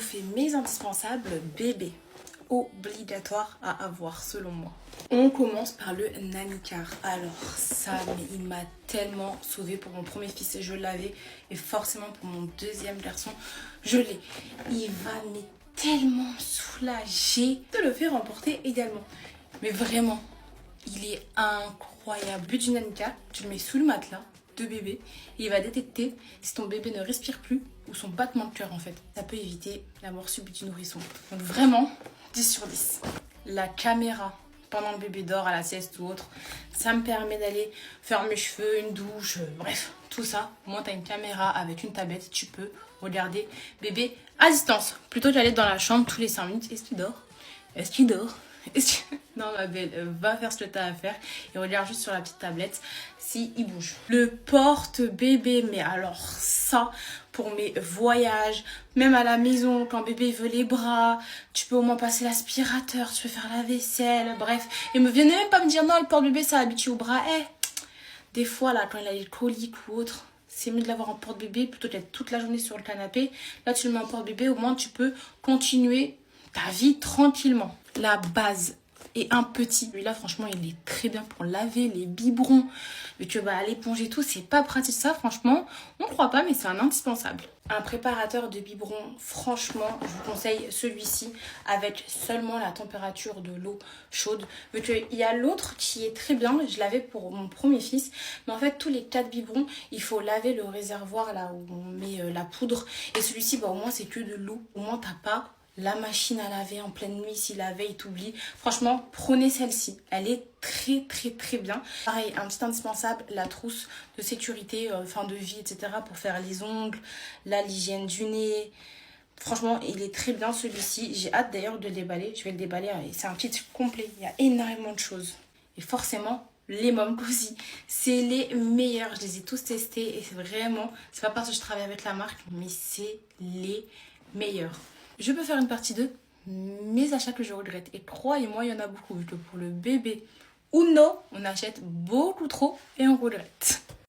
fait mes indispensables bébés. Obligatoire à avoir selon moi. On commence par le Nanikar. Alors ça, mais il m'a tellement sauvée pour mon premier fils, je l'avais, et forcément pour mon deuxième garçon, je l'ai. Il va mais tellement soulager de le faire remporter également. Mais vraiment, il est incroyable. Le but du Nanikar, tu le mets sous le matelas de bébé et il va détecter si ton bébé ne respire plus ou son battement de cœur en fait. Ça peut éviter la mort subite du nourrisson. Donc vraiment, 10 sur 10. La caméra pendant le bébé dort à la sieste ou autre, ça me permet d'aller faire mes cheveux, une douche, bref, tout ça. Au moins, tu as une caméra avec une tablette, tu peux regarder bébé à distance. Plutôt qu'aller dans la chambre tous les 5 minutes. Est-ce qu'il dort? Est-ce qu'il dort? Non ma belle, va faire ce que tu as à faire et regarde juste sur la petite tablette si il bouge. Le porte-bébé, mais alors ça, pour mes voyages, même à la maison, quand bébé veut les bras, tu peux au moins passer l'aspirateur, tu peux faire la vaisselle, bref. Et me viennent même pas me dire non, le porte-bébé ça habitue au bras. Des fois là, quand il a les coliques ou autre, c'est mieux de l'avoir en porte-bébé plutôt qu'être toute la journée sur le canapé. Là tu le mets en porte-bébé, au moins tu peux continuer ta vie tranquillement. La base et un petit. Lui là franchement il est très bien pour laver les biberons. Mais tu vas l'éponge et tout, c'est pas pratique ça franchement. On ne croit pas mais c'est un indispensable. Un préparateur de biberon, franchement je vous conseille celui-ci avec seulement la température de l'eau chaude. Il y a l'autre qui est très bien, je l'avais pour mon premier fils. Mais en fait tous les 4 biberons, il faut laver le réservoir là où on met la poudre. Et celui-ci bah, au moins c'est que de l'eau. Au moins t'as pas la machine à laver en pleine nuit, si la veille t'oublie. Franchement, prenez celle-ci. Elle est très très très bien. Pareil, un petit indispensable, la trousse de sécurité, fin de vie, etc. pour faire les ongles, l'hygiène du nez. Franchement, il est très bien celui-ci. J'ai hâte d'ailleurs de le déballer. Je vais le déballer. C'est un kit complet. Il y a énormément de choses. Et forcément, les Mom Cozy, c'est les meilleurs. Je les ai tous testés et c'est vraiment, c'est pas parce que je travaille avec la marque, mais c'est les meilleurs. Je peux faire une partie de mes achats que je regrette. Et croyez-moi, il y en a beaucoup. Vu que pour le bébé ou non, on achète beaucoup trop et on regrette.